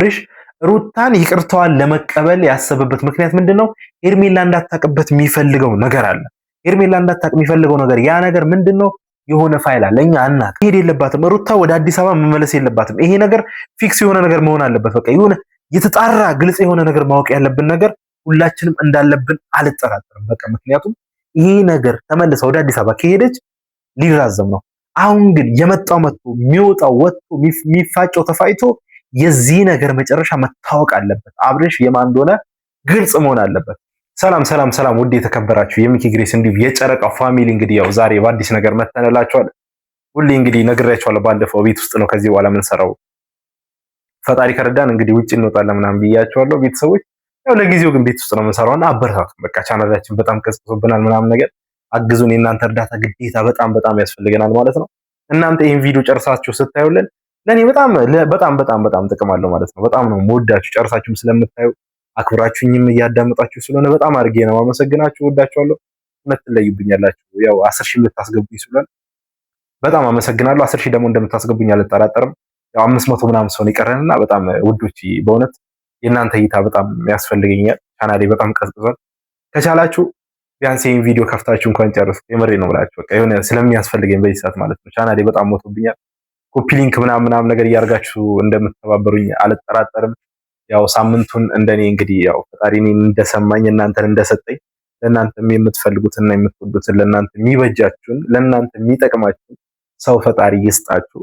አብርሽ ሩታን ይቅርታዋን ለመቀበል ያሰበበት ምክንያት ምንድነው? ሄርሜላ እንዳታቀበት የሚፈልገው ነገር አለ። ሄርሜላ እንዳታቅ የሚፈልገው ነገር ያ ነገር ምንድነው? የሆነ ፋይል አለ። እኛ አናቅ ሄድ የለባትም ሩታ ወደ አዲስ አበባ መመለስ የለባትም። ይሄ ነገር ፊክስ የሆነ ነገር መሆን አለበት። በቃ የሆነ የተጣራ ግልጽ የሆነ ነገር ማወቅ ያለብን ነገር ሁላችንም እንዳለብን አልጠራጠርም። በቃ ምክንያቱም ይሄ ነገር ተመልሳ ወደ አዲስ አበባ ከሄደች ሊራዘም ነው። አሁን ግን የመጣው መጥቶ የሚወጣው ወጥቶ የሚፋጨው ተፋይቶ የዚህ ነገር መጨረሻ መታወቅ አለበት። አብርሽ የማን እንደሆነ ግልጽ መሆን አለበት። ሰላም ሰላም ሰላም! ውድ የተከበራችሁ የሚኪ ግሬስ እንዲሁ የጨረቃ ፋሚሊ እንግዲህ ያው ዛሬ በአዲስ ነገር መተንላችኋል። ሁሌ እንግዲህ ነግሬያችኋለሁ። ባለፈው ቤት ውስጥ ነው ከዚህ በኋላ የምንሰራው። ፈጣሪ ከረዳን እንግዲህ ውጭ እንወጣለን ምናምን ብያችኋለሁ ቤተሰቦች። ያው ለጊዜው ግን ቤት ውስጥ ነው የምንሰራውና አበረታቱ። በቃ ቻናላችን በጣም ቀዝቅዞብናል ምናምን ነገር አግዙን። የእናንተ እርዳታ ግዴታ በጣም በጣም ያስፈልገናል ማለት ነው። እናንተ ይሄን ቪዲዮ ጨርሳችሁ ስታዩልን ለኔ በጣም ጥቅም አለው ማለት ነው። በጣም ነው የምወዳችሁ ጨርሳችሁም ስለምታዩ አክብራችሁኝም እያዳመጣችሁ ስለሆነ በጣም አድርጌ ነው አመሰግናችሁ። ወዳችኋለሁ። እውነት ትለዩብኛላችሁ። ያው 10,000 ልታስገቡኝ ስለሆነ በጣም አመሰግናለሁ። 10,000 ደግሞ እንደምታስገቡኝ አልጠራጠርም። ያው 500 ምናምን ሰው ይቀረንና በጣም ውዶች በእውነት የእናንተ እይታ በጣም ያስፈልገኛል። ቻናሌ በጣም ቀዝቅዟል። ከቻላችሁ ቢያንስ ይሄን ቪዲዮ ከፍታችሁ እንኳን ጨርሱት። የምሬ ነው ብላችሁ በቃ የሆነ ስለሚያስፈልገኝ በዚህ ሰዓት ማለት ነው። ቻናሌ በጣም ሞቶብኛል። ኮፒ ሊንክ ምናምን ነገር እያደረጋችሁ እንደምትተባበሩኝ አልጠራጠርም። ያው ሳምንቱን እንደኔ እንግዲህ ያው ፈጣሪ እኔን እንደሰማኝ እናንተን እንደሰጠኝ ለእናንተም የምትፈልጉትና የምትወዱትን ለእናንተ የሚበጃችሁን ለእናንተ የሚጠቅማችሁን ሰው ፈጣሪ ይስጣችሁ።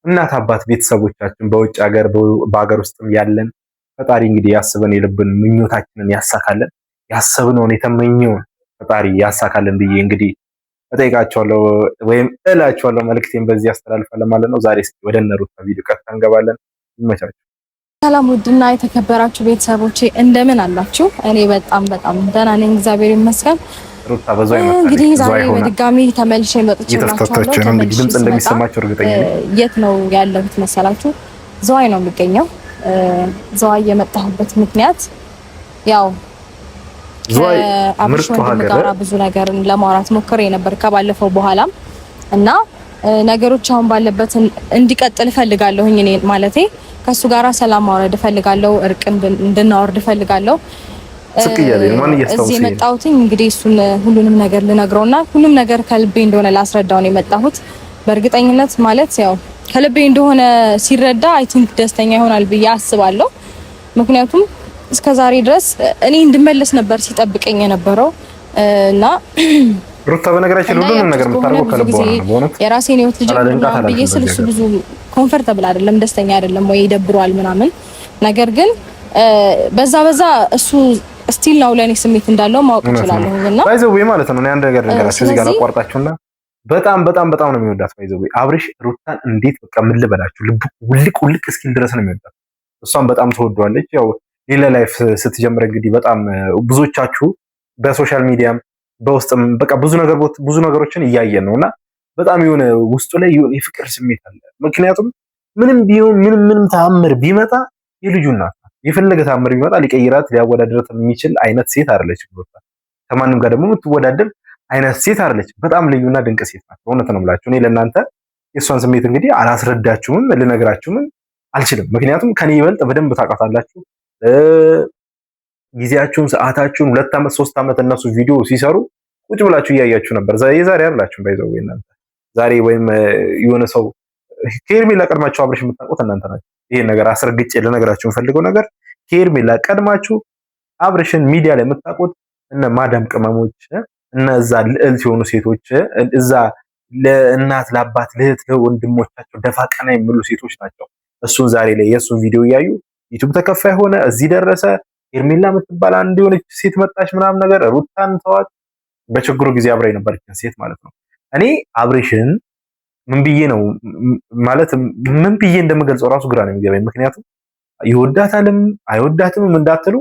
እናት አባት ቤተሰቦቻችን በውጭ ሀገር በሀገር ውስጥም ያለን ፈጣሪ እንግዲህ ያስበን የልብን ምኞታችንን ያሳካለን። ያሰብነውን የተመኘውን ፈጣሪ ያሳካለን ብዬ እንግዲህ እጠይቃቸዋለሁ ወይም እላቸዋለሁ። መልእክቴን በዚህ አስተላልፋለሁ ማለት ነው። ዛሬ እስኪ ወደ እነ ሩታ ቪዲዮ ቀጥታ እንገባለን። ይመቻችሁ። ሰላም ውድና የተከበራችሁ ቤተሰቦቼ እንደምን አላችሁ? እኔ በጣም ደህና ነኝ፣ እግዚአብሔር ይመስገን። ሩታ በዛው ይመጣል እንግዲህ ዛሬ በድጋሚ ተመልሼ መጥቻለሁ። እንግዲህ ድምጽ እንደሚሰማችሁ እርግጠኛ ነኝ። የት ነው ያለሁት መሰላችሁ? ዘዋይ ነው የሚገኘው። ዘዋይ የመጣሁበት ምክንያት ያው ዘዋይ ምርጥ ሀገር ብዙ ነገር ለማውራት ሞክሬ ነበር ከባለፈው በኋላም እና ነገሮች አሁን ባለበት እንዲቀጥል ፈልጋለሁኝ። እኔ ማለቴ ከሱ ጋራ ሰላም ማውረድ ፈልጋለሁ፣ እርቅን እንድናወርድ ፈልጋለሁ። እዚህ የመጣሁት እንግዲህ እሱን ሁሉንም ነገር ልነግረውና ሁሉም ነገር ከልቤ እንደሆነ ላስረዳው ነው የመጣሁት። በእርግጠኝነት ማለት ያው ከልቤ እንደሆነ ሲረዳ አይ ቲንክ ደስተኛ ይሆናል ብዬ አስባለሁ። ምክንያቱም እስከዛሬ ድረስ እኔ እንድመለስ ነበር ሲጠብቀኝ የነበረው እና ሩታ በነገራችን ሁሉንም ነገር የምታደርገው ከልቧ ነው። በእውነት የራሴን ህይወት ልጅ ብዬ ስለሱ ብዙ ኮምፎርታብል አይደለም፣ ደስተኛ አይደለም ወይ ይደብረዋል ምናምን። ነገር ግን በዛ እሱ ስቲል ነው ለኔ ስሜት እንዳለው ማወቅ ይችላል እና ባይዘው ማለት ነው። እኔ አንድ ነገር ልንገራችሁ እዚህ ጋር አቋርጣችሁና በጣም ነው የሚወዳት ባይዘው አብርሽ ሩታን እንዴት በቃ ምን ልበላችሁ ልብ ውልቅ እስኪል ድረስ ነው የሚወዳት። እሷም በጣም ትወደዋለች። ያው ሌላ ላይፍ ስትጀምር እንግዲህ በጣም ብዙዎቻችሁ በሶሻል ሚዲያም በውስጥም በቃ ብዙ ነገሮችን እያየን ነውና በጣም የሆነ ውስጡ ላይ የሆነ የፍቅር ስሜት አለ። ምክንያቱም ምንም ቢሆን ምንም ተአምር ቢመጣ የልጁ እናት ናት። የፈለገ ተአምር ቢመጣ ሊቀይራት ሊያወዳድራት የሚችል አይነት ሴት አይደለች። ከማንም ጋር ደግሞ የምትወዳደር አይነት ሴት አይደለች። በጣም ልዩና ድንቅ ሴት ናት። እውነት ነው የምላችሁ። እኔ ለእናንተ የእሷን ስሜት እንግዲህ አላስረዳችሁም ልነግራችሁም አልችልም። ምክንያቱም ከኔ ይበልጥ በደንብ ታውቃታላችሁ። ጊዜያችሁን ሰዓታችሁን 2 ዓመት 3 ዓመት እነሱ ቪዲዮ ሲሰሩ ቁጭ ብላችሁ እያያችሁ ነበር። የዛሬ አይደላችሁም ባይዘው እናንተ ዛሬ ወይም የሆነ ሰው ከሄርሜላ ቀድማችሁ አብርሽ የምታውቁት እናንተ ናችሁ። ይሄን ነገር አስረግጬ ልነግራችሁ የምፈልገው ነገር ከሄርሜላ ቀድማችሁ አብርሽን ሚዲያ ላይ የምታውቁት እነ ማዳም ቅመሞች እነዛ ልዕልት የሆኑ ሴቶች እዛ ለእናት ለአባት ለእህት ለወንድሞቻቸው ደፋ ቀና የሚሉ ሴቶች ናቸው። እሱን ዛሬ ላይ የእሱን ቪዲዮ እያዩ ዩቲዩብ ተከፋይ ሆነ እዚህ ደረሰ። ሄርሜላ የምትባል አንድ የሆነች ሴት መጣች ምናምን ነገር ሩታን ተዋት። በችግሩ ጊዜ አብራ የነበረችን ሴት ማለት ነው። እኔ አብርሽን ምን ብዬ ነው ማለት ምን ብዬ እንደምገልጸው ራሱ ግራ ነው የሚገባኝ። ምክንያቱም ይወዳታልም አይወዳትም እንዳትሉ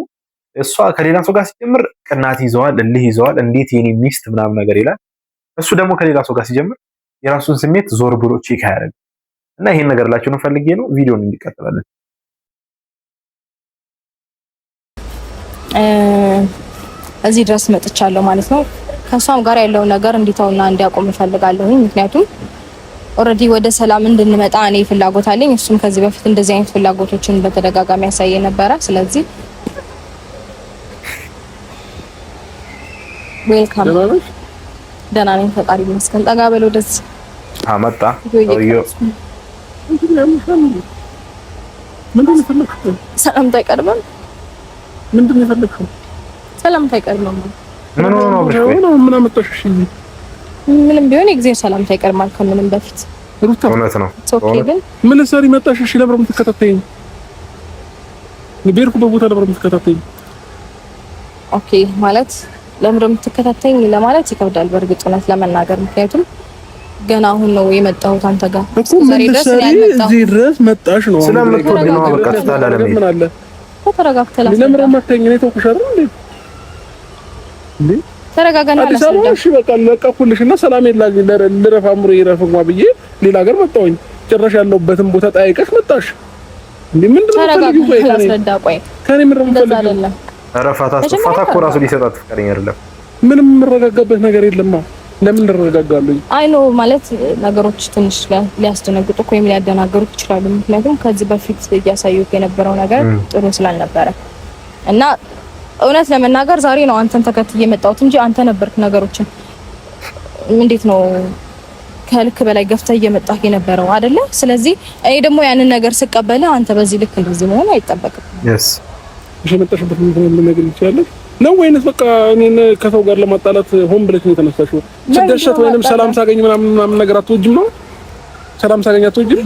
እሷ ከሌላ ሰው ጋር ሲጀምር ቅናት ይዘዋል፣ እልህ ይዘዋል። እንዴት የኔ ሚስት ምናምን ነገር ይላል። እሱ ደግሞ ከሌላ ሰው ጋር ሲጀምር የራሱን ስሜት ዞር ብሎ ቼክ አያደርግም። እና ይሄን ነገር ላችሁ ፈልጌ ነው ቪዲዮን እንዲቀጥላለን። እዚህ ድረስ መጥቻለሁ ማለት ነው። ከሷም ጋር ያለው ነገር እንዲተውና እንዲያቆም እፈልጋለሁ። ምክንያቱም ኦልሬዲ ወደ ሰላም እንድንመጣ እኔ ፍላጎት አለኝ። እሱም ከዚህ በፊት እንደዚህ አይነት ፍላጎቶችን በተደጋጋሚ ያሳየ ነበረ። ስለዚህ ዌልካም። ደህና ነኝ ፈጣሪ ይመስገን። ጠጋ በል ወደዚህ አመጣ ምንድን ነው የፈለግኸው? ሰላምታ አይቀርብም? ምንድን ነው የፈለግኸው? ሰላምታ አይቀርብም? ምን አመጣሽ? እሺ ምንም ቢሆን የጊዜው ሰላምታ ይቀርማል ከምንም በፊት። ሩታ እውነት ነው። ኦኬ ግን ምን ሰሪ መጣሽ? እሺ ለምን የምትከታተይኝ? በሄድኩበት ቦታ ለምን የምትከታተይኝ? ኦኬ ማለት ለምን የምትከታተይኝ ለማለት ይከብዳል በእርግጥ እውነት ለመናገር ምክንያቱም ገና አሁን ነው የመጣሁት አንተ ጋር ዛሬ ድረስ መጣሽ ነው ስለምትወድ ነው በቃ ተታላለ ምን አለ ተረጋግተላ ለምን ማተኝ ነው ተውኩሽ አይደል እንዴ ተረጋጋና አዲስ አበባ እሺ በቃ ለቀኩልሽና ሰላም የላኝ ለረፋምሩ ይረፍማ ብዬ ሌላ ሀገር መጣሁኝ ጭራሽ ያለውበትን ቦታ ጠይቀሽ መጣሽ እንዴ ምንድነው ተፈልጊው ቆይ ከኔ ምንድነው ተፈልጊው ረፋታ ፋታ እኮ ራሱ ሊሰጣት ፍቅረኛ አይደለም ምንም የምረጋጋበት ነገር የለማ ለምን ልረጋጋለኝ አይ ኖ ማለት ነገሮች ትንሽ ሊያስደነግጡ ወይም ሊያደናገሩ ይችላሉ ምክንያቱም ከዚህ በፊት እያሳዩት የነበረው ነገር ጥሩ ስላልነበረ እና እውነት ለመናገር ዛሬ ነው አንተን ተከትዬ የመጣሁት እንጂ አንተ ነበርክ ነገሮችን እንዴት ነው ከልክ በላይ ገፍተህ እየመጣህ የነበረው አይደለ ስለዚህ እኔ ደግሞ ያንን ነገር ስቀበልህ አንተ በዚህ ልክ እንደዚህ መሆን አይጠበቅም yes እሺ መጣሽበት ምን ነገር ይቻላል ነው ወይንስ በቃ እኔን ከሰው ጋር ለማጣላት ሆን ብለሽ ነው የተነሳሽው? ስደሰት ወይንም ሰላም ሳገኝ ምናምን ነገር አትወጂም ነው? ሰላም ሳገኝ አትወጂም?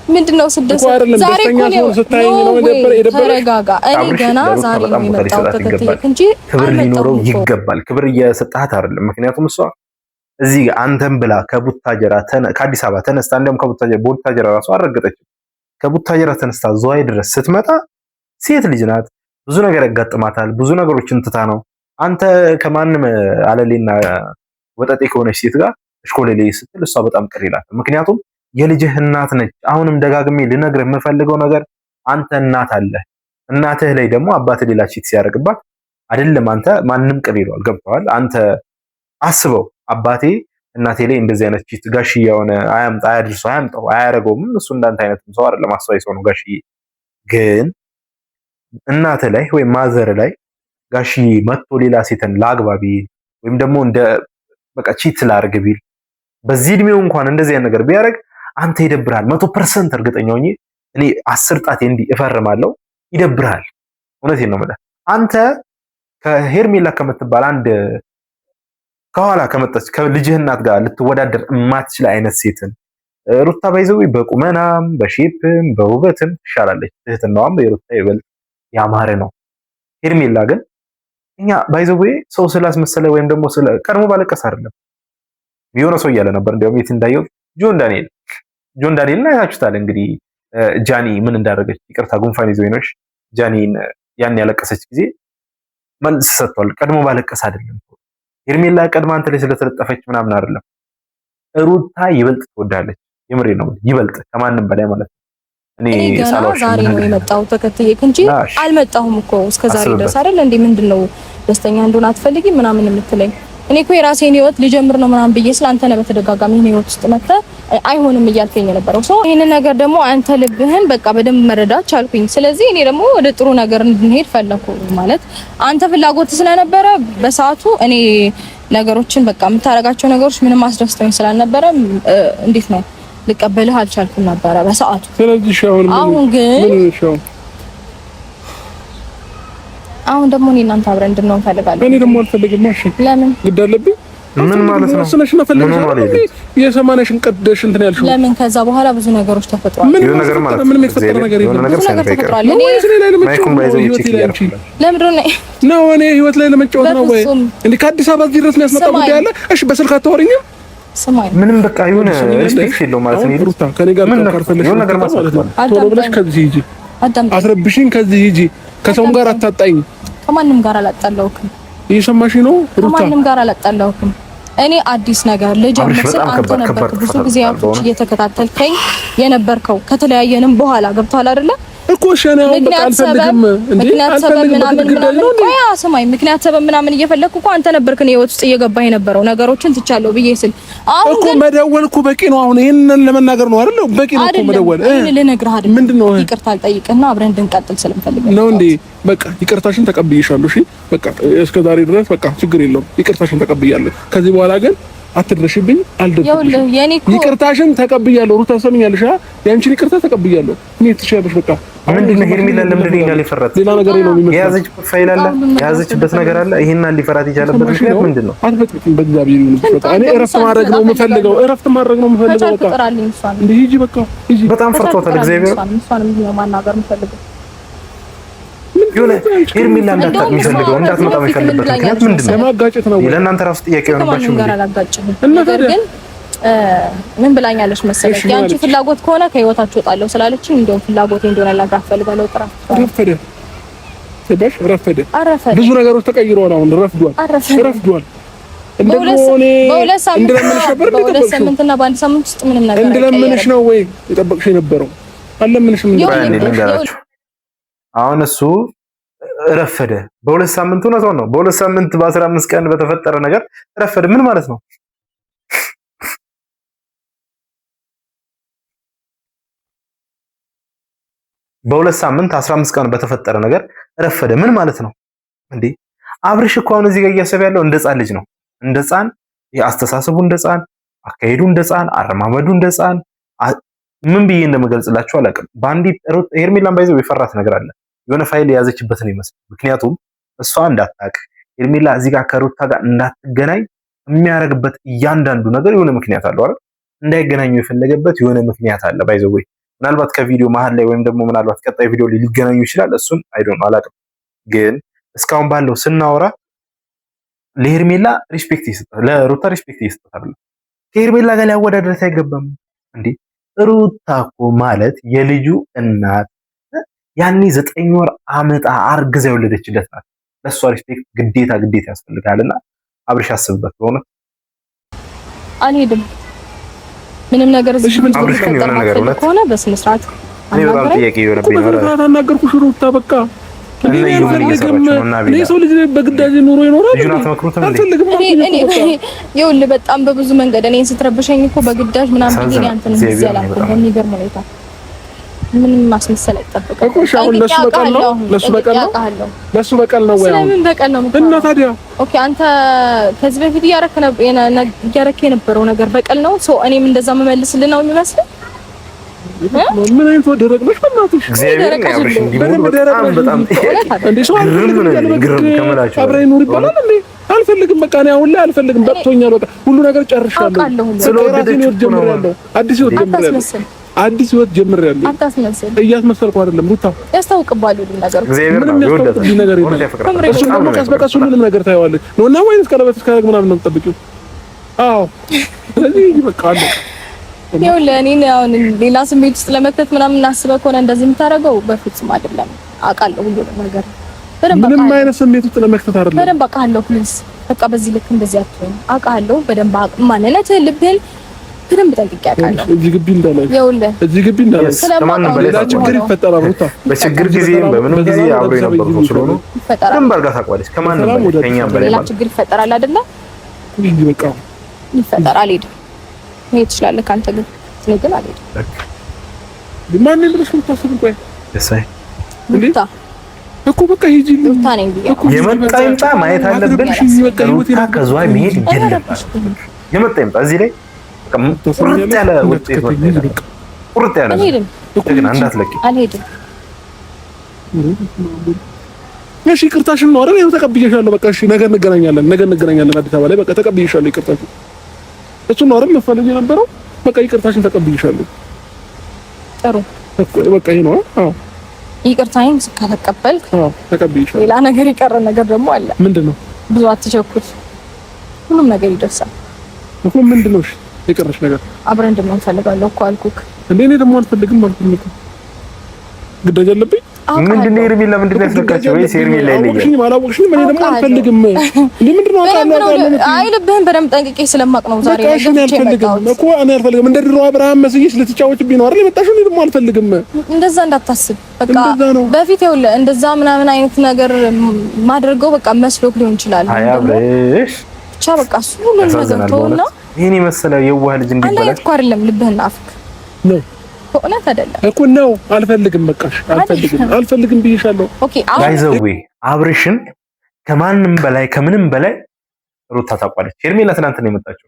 ምንድነው ስደሰት? ዛሬ እኮ ነው ስታየኝ ነው የደበረ ተረጋጋ። እኔ ገና ዛሬ ነው የመጣሁት ተከትዬ እንጂ ክብር ሊኖረው ይገባል። ክብር እየሰጣት አይደለም። ምክንያቱም እሷ እዚህ አንተም ብላ ከቡታጀራ ከአዲስ አበባ ተነስታ እንደውም ከቡታጀራ ራሱ አረገጠችው። ከቡታጀራ ተነስታ ዝዋይ ድረስ ስትመጣ ሴት ልጅ ናት። ብዙ ነገር ያጋጥማታል። ብዙ ነገሮችን ትታ ነው አንተ ከማንም አለሌና ወጣጤ ከሆነች ሴት ጋር እሽኮለሌ ስትል እሷ በጣም ቅር ይላታል። ምክንያቱም የልጅህ እናት ነች። አሁንም ደጋግሜ ልነግርህ የምፈልገው ነገር አንተ እናት አለ። እናትህ ላይ ደግሞ አባት ሌላ ቺት ሲያደርግባት አይደለም አንተ ማንም ቅር ይለዋል። ገብተዋል? አንተ አስበው አባቴ እናቴ ላይ እንደዚህ አይነት ቺት ጋሽዬ የሆነ አያምጣ አያድርሰው አያምጣው አያረገውም። እሱ እንዳንተ አይነት ሰው አይደለም። አስተዋይ ሰው ነው ጋሽዬ ግን እናተ ላይ ወይም ማዘር ላይ ጋሽዬ መጥቶ ሌላ ሴትን ላግባቢ ወይም ደግሞ እንደ በቃ ቺት ላርግ ቢል በዚህ እድሜው እንኳን እንደዚህ አይነት ነገር ቢያደርግ አንተ ይደብራል። 100% እርግጠኛ ሆኜ እኔ 10 ጣቴ እንዲ እፈርማለሁ ይደብራል። እውነቴን ነው የምልህ። አንተ ከሄርሜላ ከምትባል አንድ ከኋላ ከመጣች ከልጅህ እናት ጋር ልትወዳደር የማትችል አይነት ሴትን ሩታ ባይዘው በቁመናም በሼፕም በውበትም ትሻላለች። ትህትናዋም የሩታ ይበልጥ ያማረ ነው። ሄርሜላ ግን እኛ ባይዘው ሰው ስላስመሰለ ወይም ደግሞ ስለ ቀድሞ ባለቀስ አይደለም የሆነ ሰው እያለ ነበር እንደውም የት እንዳየው ጆን ዳንኤል አይታችሁታል እንግዲህ ጃኒ ምን እንዳደረገች ይቅርታ ጉንፋን ይዞ ይኖሽ ጃኒን ያን ያለቀሰች ጊዜ መልስ ሰጥቷል። ቀድሞ ባለቀስ አይደለም ሄርሜላ ቀድማ አንተ ላይ ስለተለጠፈች ምናምን አይደለም ሩታ ይበልጥ ትወዳለች። የምሬ ነው ይበልጥ ከማንም በላይ ማለት ነው። እኔ ዛሬ ነው የመጣው ተከትዬ እንጂ አልመጣሁም እኮ እስከዛሬ ድረስ አይደል እንዴ ምንድነው ደስተኛ እንደሆነ አትፈልጊም ምናምን የምትለኝ እኔ እኮ የራሴን ህይወት ልጀምር ነው ምናምን ብዬ ስላንተ ነው በተደጋጋሚ ህይወት ውስጥ መጣ አይሆንም እያልከኝ የነበረው ሶ ይሄን ነገር ደግሞ አንተ ልብህን በቃ በደንብ መረዳት ቻልኩኝ። ስለዚህ እኔ ደግሞ ወደ ጥሩ ነገር እንድንሄድ ፈለኩ ማለት አንተ ፍላጎት ስለነበረ በሰዓቱ እኔ ነገሮችን በቃ የምታረጋቸው ነገሮች ምንም አስደስተኝ ስላልነበረ እንዴት ነው ልቀበልህ አልቻልኩም ነበረ በሰዓቱ። ስለዚህ አሁን ግን አሁን ደግሞ እኔ እናንተ አብረን እንድንሆን ፈልጋለሁ። እኔ ደግሞ አልፈልግም። እሺ ለምን ግድ አለብኝ? ምን ማለት ነው? ስለሽና ፈልግሽ የሰማነሽን ቀደሽ እንትን ያልሽው ለምን? ከዛ በኋላ ብዙ ነገሮች ተፈጥሯል። የሆነ ነገር ማለት ምንም የተፈጠረ ነገር የለም። ነገር ተፈጥሯል። እኔ ማይኩም ባይዘው ይችላል ለምንድን ነው እኔ ህይወት ላይ ለመጫወት ነው ወይ እንዴ? ከአዲስ አበባ እዚህ ድረስ የሚያስመጣ ጉዳይ አለ? እሺ በስልክ አታወሪኝም? ሰማይ ምንም በቃ የሆነ ሪስፔክት የለውም ማለት ነው። ሩታ ከኔ ጋር ካልፈለግሽ የሆነ ነገር ማለት ነው ቶሎ ብለሽ ከዚህ ሂጂ፣ አስረብሽኝ፣ ከዚህ ሂጂ። ከሰውም ጋር አታጣኝ። ከማንም ጋር አላጣላውክም። እየሰማሽ ነው ሩታ? ከማንም ጋር አላጣላውክም። እኔ አዲስ ነገር ልጀምር ስል አንተ ነበርክ ብዙ ጊዜያቶች እየተከታተልከኝ የነበርከው ከተለያየንም በኋላ ገብቷል አይደለ? እኮ ሸኔ አሁን በቃ አልፈልግም እንዴ ምክንያት ሰበብ ምናምን እየፈለኩ እኮ አንተ ነበርክ ነው ህይወት ውስጥ እየገባህ የነበረው ነገሮችን ትቻለሁ ብዬ ስል አሁን እኮ መደወል እኮ በቂ ነው። አሁን ይሄንን ለመናገር ነው አይደል? በቂ ነው እኮ መደወል። ልነግርህ አይደል? ምንድነው ይቅርታ አልጠይቅህና አብረን እንድንቀጥል ስለምፈልግ ነው እንዴ? በቃ ይቅርታሽን ተቀብዬሻለሁ። እሺ በቃ እስከ ዛሬ ድረስ በቃ ችግር የለውም። ይቅርታሽን ተቀብያለሁ። ከዚህ በኋላ ግን አትድረሽብኝ። አልደረስሽም። ይቅርታሽን ተቀብያለሁ። ሩታ ሰምኛለሽ? ያንቺን ይቅርታ ተቀብያለሁ። እኔ ትችያለሽ። በቃ ምንድነው ሄርሜላ ለምንድን ነው ይላል ይፈራት? ሌላ ነገር ነው የሚመስለው። የያዘችበት ፋይል አለ፣ የያዘችበት ነገር አለ። ይሄን ሊፈራት የቻለበት ምክንያት ምንድነው? አትበጥብጥም። በእግዚአብሔር ይሁን። በቃ እኔ እረፍት ማድረግ ነው የምፈልገው። በቃ እንዴ ሂጂ፣ በቃ ሂጂ። በጣም ፈርቷታል። እግዚአብሔር ማናገር የምፈልገው የሆነ ሄርሜላ እንዳትመጣ የሚፈልግበት ምክንያት ምንድነው? ለማጋጨት ነው። ለእናንተ ራሱ ጥያቄ የሆነባችሁ ነገር ግን ምን ብላኛለች መሰለሽ? ያንቺ ፍላጎት ከሆነ ከህይወታችሁ እወጣለሁ ስላለችኝ እንደውም ፍላጎቴ እንደሆነ ላግራፍ ፈልጋለሁ። ረፈደ። ብዙ ነገሮች ተቀይረዋል። አሁን ረፍዷል። በሁለት ሳምንት እና በአንድ ሳምንት ውስጥ ምንም ነገር እንደለምንሽ ነው ወይ የጠበቅሽ የነበረው? አለምንሽም እንደው አሁን እሱ ረፈደ። በሁለት ሳምንት እውነታውን ነው። በሁለት ሳምንት በ15 ቀን በተፈጠረ ነገር ረፈደ ምን ማለት ነው? በሁለት ሳምንት 15 ቀን በተፈጠረ ነገር ረፈደ ምን ማለት ነው እንዴ? አብርሽ እኮ አሁን እዚህ ጋር እያሰበ ያለው እንደ ሕፃን ልጅ ነው። እንደ ሕፃን የአስተሳሰቡ እንደ ሕፃን፣ አካሄዱ እንደ ሕፃን፣ አረማመዱ እንደ ሕፃን ምን ብዬ እንደምገልጽላችሁ አላውቅም። ባንዲት ሄርሜላን ባይዘው የፈራት ነገር አለ። የሆነ ፋይል የያዘችበት ነው ይመስል። ምክንያቱም እሷ እንዳታቅ ሄርሜላ እዚህ ጋር ከሩታ ጋር እንዳትገናኝ የሚያደርግበት እያንዳንዱ ነገር የሆነ ምክንያት አለው አይደል? እንዳይገናኙ የፈለገበት የሆነ ምክንያት አለ። ባይዘው ምናልባት ከቪዲዮ መሀል ላይ ወይም ደግሞ ምናልባት ቀጣይ ቪዲዮ ላይ ሊገናኙ ይችላል። እሱን አይዶን አላውቅም። ግን እስካሁን ባለው ስናወራ ለሄርሜላ ሪስፔክት ይሰጣል፣ ለሩታ ሪስፔክት ይሰጣል። ከሄርሜላ ጋር ሊያወዳደረት አይገባም እንዴ? ሩታ እኮ ማለት የልጁ እናት ያኔ 9 ወር አመጣ አርግዛ የወለደችለት ናት። ለሷ ሪስፔክት ግዴታ ያስፈልጋልና አብርሽ አስብበት። በእውነት አልሄድም ምንም ነገር እዚህ አብርሽ ግን የሆነ ነገር እውነት ከሆነ በስነ ስርዓት እኔ በጣም ጥያቄ የሆነብኝ ነው። አናገርኩሽ ሩታ በቃ እኔ ሰው ልጅ በግዳጅ ኑሮ ይኖራል። ይኸውልህ በጣም በብዙ መንገድ እኔን ስትረብሸኝ እኮ በግዳጅ ምናምን ቢሆን ያንተን ይዘላል። በሚገርም ሁኔታ ምንም ማስመሰል አይጠበቅም እኮ ሻው ለሱ በቀል ነው ወይ? ስለምን በቀል ነው? እና ታዲያ ኦኬ አንተ ከዚህ በፊት እያረክ የነበረው ነገር በቀል ነው። ሶ እኔም እንደዛ መመልስልህ ነው የሚመስለው። ምን አይነት ወደረቅ ነሽ? በእናትሽ እግዚአብሔር ያብርሽ እንዲሞት በጣም እንዴ ሰው አብረን ኑር ይባላል እንዴ? አልፈልግም በቃ እኔ አሁን ላይ አልፈልግም። በቅቶኛል። በቃ ሁሉ ነገር ጨርሻለሁ። ስለወደደች ጀምሬያለሁ። አዲስ ህይወት ጀምሬያለሁ። አታስመስል። እያስመሰልኩ አይደለም ሩታ፣ ያስታውቅባሉ ነገር ምንም ያስታውቅብኝ ነገር የለም። እሱ ደግሞ ቀስ በቀስ ሁሉንም ነገር ታየዋለች ነው እና ወይስ ቀለበት እስካደርግ ምናምን ነው የምትጠብቂው? አዎ ስለዚህ በቃ አለ ይኸውልህ እኔን አሁን ሌላ ስሜት ውስጥ ለመክተት ምናምን አስበህ ከሆነ እንደዚህ የምታደርገው በፍጹም አይደለም። አውቃለሁ ሁሉንም ነገር በደንብ አውቃለሁ። ምንም አይነት ስሜት ውስጥ ለመክተት አይደለም። በደንብ አውቃለሁ። ፕሊዝ በቃ በዚህ ልክ እንደዚህ አትሆን። አውቃለሁ በደንብ ማንነትህን፣ ልብህን በደንብ ጠንቅቄ አውቃለሁ። እዚህ ግቢ እንዳለ ይኸውልህ እዚህ ግቢ እንዳለ ስለማንም በሌላ ችግር ይፈጠራል። ሩታ በችግር ጊዜ በምንም ጊዜ አብሮ የነበሩ ስለሆነ በደንብ አድርጋ ታውቃለች። ከማንም በላይ ከእኛም በላይ ሌላ ችግር ይፈጠራል አይደለ? ይሄ በቃ ይፈጠራል። ሄድ መሄድ ትችላለህ። ካንተ ግን እኔ ግን አልሄድም። ማን እንደምትሽ የምታስብ ቆይ እሰይ ሩታ እኮ በቃ ሂጂ ሩታ ነኝ ብዬ የመጣ ይምጣ ማየት አለብን። ሩታ ከዝዋይ መሄድ የለባትም። የመጣ ይምጣ እዚህ ላይ ቁርጥ ያለ ውጤት ቁርጥ ያለ ግን እንዳትለቂ አልሄድም። እሺ ይቅርታሽን ነው አይደል? ይኸው ተቀብዬሻለሁ። በቃ እሺ ነገ እንገናኛለን። አዲስ አበባ ላይ በቃ ተቀብዬሻለሁ። ይቅርታሽን እሱ ነው አይደል መፈለግ የነበረው? በቃ ይቅርታሽን ተቀብዬሻለሁ። ጥሩ በቃ ይሄ ነው። አዎ ይቅርታዬን ከተቀበልክ ተቀብዬሻለሁ። ሌላ ነገር የቀረ ነገር ደግሞ አለ። ምንድነው? ብዙ አትቸኩል። ሁሉም ነገር ይደርሳል እኮ። ምንድነው እሺ የቀረሽ ነገር? አብረን እንደምንፈልጋለሁ እኮ አልኩክ። እንዴ እኔ ደግሞ አልፈልግም አልኩኝ እኮ። ግዳጅ አለብኝ። ምንድነው ሄርሜላ ምንድነው ያስለካቸው? ወይስ ሄርሜላ ይለኛል? አላወቅሽኝም? እኔ ደግሞ አልፈልግም። ምንድነው አይ ልብህን በደምብ ጠንቅቄ ስለማቅ ነው ዛሬ አልፈልግም እኮ እኔ አልፈልግም። እንደ ድሮ አብርሃም መስዬሽ ልትጫወችብኝ ነው አይደል የመጣሽው? እኔ ደግሞ አልፈልግም። እንደዛ እንዳታስብ በቃ በፊት ይኸውልህ እንደዛ ምናምን አይነት ነገር ማድረገው በቃ መስሎክ ሊሆን ይችላል። አያብሽ ብቻ በቃ እሱ ሁሉንም ነገር ተውና ይሄን የመሰለው የዋህ ልጅ እንዲባል አንተ እኮ አይደለም ልብህና አፍክ ነው እውነት አይደለም እኮ ነው። አልፈልግም በቃሽ አልፈልግም ብዬሻለሁ። ኦኬ ጋይዘዌ አብርሽን ከማንም በላይ ከምንም በላይ ሩታ ታውቃለች። ሄርሜላ ትናንት ነው የመጣችው።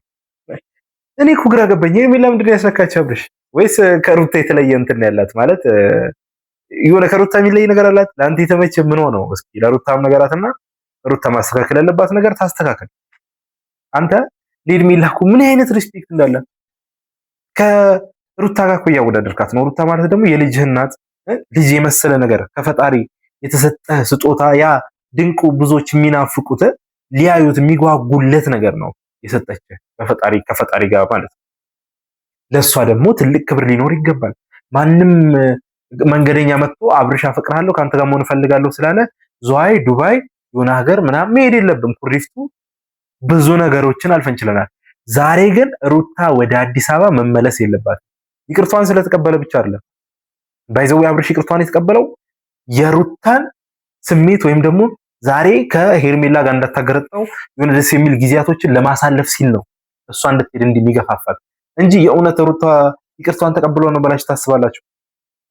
እኔ እኮ ግራ ገባኝ። ሄርሜላ ምንድን ነው ያስነካቸው አብርሽ? ወይስ ከሩታ የተለየ እንትን ያላት ማለት የሆነ ከሩታ የሚለይ ነገር አላት? ለአንተ የተመቸ ምን ሆነው? እስኪ ለሩታም ነገራትና ሩታ ማስተካከል ያለባት ነገር ታስተካከል። አንተ ለሄርሜላ እኮ ምን አይነት ሪስፔክት እንዳለ ከሩታ ጋር እኮ እያወዳደርካት ነው። ሩታ ማለት ደግሞ የልጅህ እናት፣ ልጅ የመሰለ ነገር ከፈጣሪ የተሰጠ ስጦታ፣ ያ ድንቁ ብዙዎች የሚናፍቁት ሊያዩት የሚጓጉለት ነገር ነው የሰጠች ከፈጣሪ ጋር ማለት ነው። ለሷ ደግሞ ትልቅ ክብር ሊኖር ይገባል። ማንም መንገደኛ መጥቶ አብርሽ አፈቅርሃለሁ ካንተ ጋር መሆን እፈልጋለሁ ስላለ ዙዋይ ዱባይ የሆነ ሀገር ምናምን መሄድ የለብም። ኩሪፍቱ ብዙ ነገሮችን አልፈን ችለናል። ዛሬ ግን ሩታ ወደ አዲስ አበባ መመለስ የለባትም። ይቅርቷን ስለተቀበለ ብቻ አይደለም ባይዘው አብርሽ ይቅርቷን የተቀበለው የሩታን ስሜት ወይም ደግሞ ዛሬ ከሄርሜላ ጋር እንዳታገረጣው የሆነ ደስ የሚል ጊዜያቶችን ለማሳለፍ ሲል ነው እሷ እንድትሄድ እንደሚገፋፋት እንጂ የእውነት ሩታ ይቅርቷን ተቀብሎ ነው ብላችሁ ታስባላችሁ?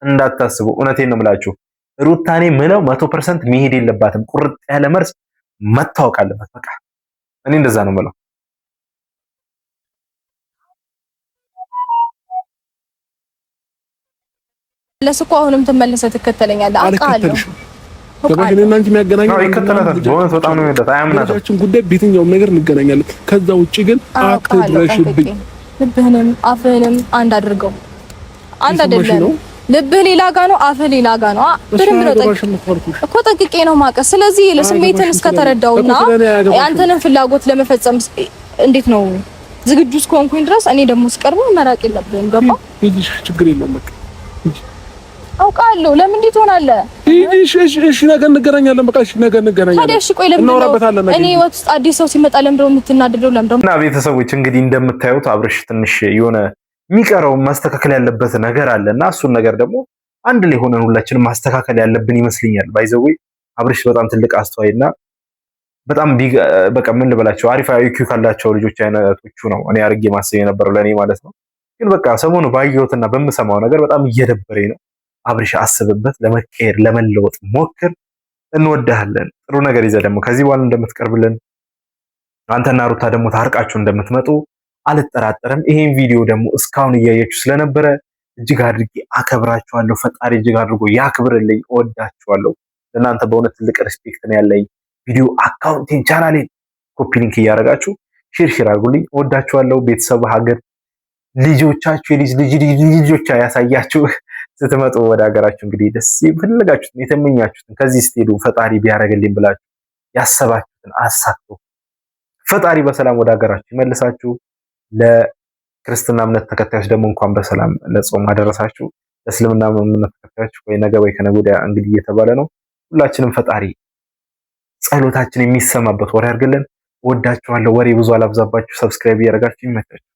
እንዳታስቡ። እውነቴን ነው የምላችሁ። ሩታኔ ምለው 100% መሄድ የለባትም። ቁርጥ ያለ መልስ መታወቅ አለበት። በቃ እኔ እንደዛ ነው የምለው። ለስኮ አሁንም ተመለሰ ትከተለኛለህ። አውቃለሁ ከባሽኔ እና አንቺ የሚያገናኘው ይከተላታል። በእውነት በጣም ነው የሚወዳት። አያምናትም። ልጃችን ጉዳይ በየትኛውም ነገር እንገናኛለን። ከዛ ውጪ ግን አትድረሽብኝ። ልብህንም አፍህንም አንድ አድርገው። አንድ አይደለም። ልብህ ሌላ ጋ ነው፣ አፍህ ሌላ ጋ ነው። በደንብ ነው እኮ ጠንቅቄ ነው የማውቀው። ስለዚህ ለስሜትን እስከተረዳውና ያንተንም ፍላጎት ለመፈጸም እንዴት ነው ዝግጁ እስከሆንኩኝ ድረስ እኔ ደግሞ ስቀርበው መራቅ የለብህም። ገባ? ችግር የለውም በቃ አውቃለሁ። ለምን እንዴት ሆናለህ? እሺ ነገ እንገናኛለን። በቃ እሺ ነገ እንገናኛለን። ታዲያ እሺ ቆይ ለምን ነው እኔ ወጥስ አዲስ ሰው ሲመጣ ለምን ነው የምትናደደው? ለምን ነው? እና ቤተሰቦች እንግዲህ እንደምታዩት አብርሽ ትንሽ የሆነ የሚቀረው ማስተካከል ያለበት ነገር አለና እሱን ነገር ደግሞ አንድ ላይ ሆነን ሁላችንም ማስተካከል ያለብን ይመስልኛል። ባይዘዌ አብርሽ በጣም ትልቅ አስተዋይና በጣም በቃ ምን ልበላቸው አሪፍ አይኪው ካላቸው ልጆች አይነቶቹ ነው እኔ አርጌ ማሰብ የነበረው ለኔ ማለት ነው። ግን በቃ ሰሞኑ ባየሁትና በምሰማው ነገር በጣም እየደበረኝ ነው። አብርሽ አስብበት፣ ለመቀየር ለመለወጥ ሞክር። እንወዳለን። ጥሩ ነገር ይዘህ ደግሞ ከዚህ በኋላ እንደምትቀርብልን አንተና ሩታ ደግሞ ታርቃችሁ እንደምትመጡ አልጠራጠርም። ይሄን ቪዲዮ ደግሞ እስካሁን እያያችሁ ስለነበረ እጅግ አድርጌ አከብራችኋለሁ። ፈጣሪ እጅግ አድርጎ ያክብርልኝ። እወዳችኋለሁ። ለእናንተ በእውነት ትልቅ ሪስፔክት ነው ያለኝ። ቪዲዮ አካውንቴን ቻናሌን ኮፒ ሊንክ እያደረጋችሁ ሼር አድርጉልኝ። እወዳችኋለሁ። ቤተሰብ ሀገር ልጆቻችሁ ልጆቻ ያሳያችሁ ስትመጡ ወደ ሀገራችሁ እንግዲህ ደስ ይፈልጋችሁትን የተመኛችሁትን ከዚህ ስትሄዱ ፈጣሪ ቢያደርግልኝ ብላችሁ ያሰባችሁትን አሳክቶ ፈጣሪ በሰላም ወደ ሀገራችሁ ይመልሳችሁ። ለክርስትና እምነት ተከታዮች ደግሞ እንኳን በሰላም ለጾም አደረሳችሁ። ለእስልምና እምነት ተከታዮች ወይ ነገ ወይ ከነገ ወዲያ እንግዲህ እየተባለ ነው። ሁላችንም ፈጣሪ ጸሎታችን የሚሰማበት ወሬ አድርግልን። ወዳችኋለሁ። ወሬ ብዙ አላብዛባችሁ። ሰብስክራይብ እያደረጋችሁ ይመቻችሁ።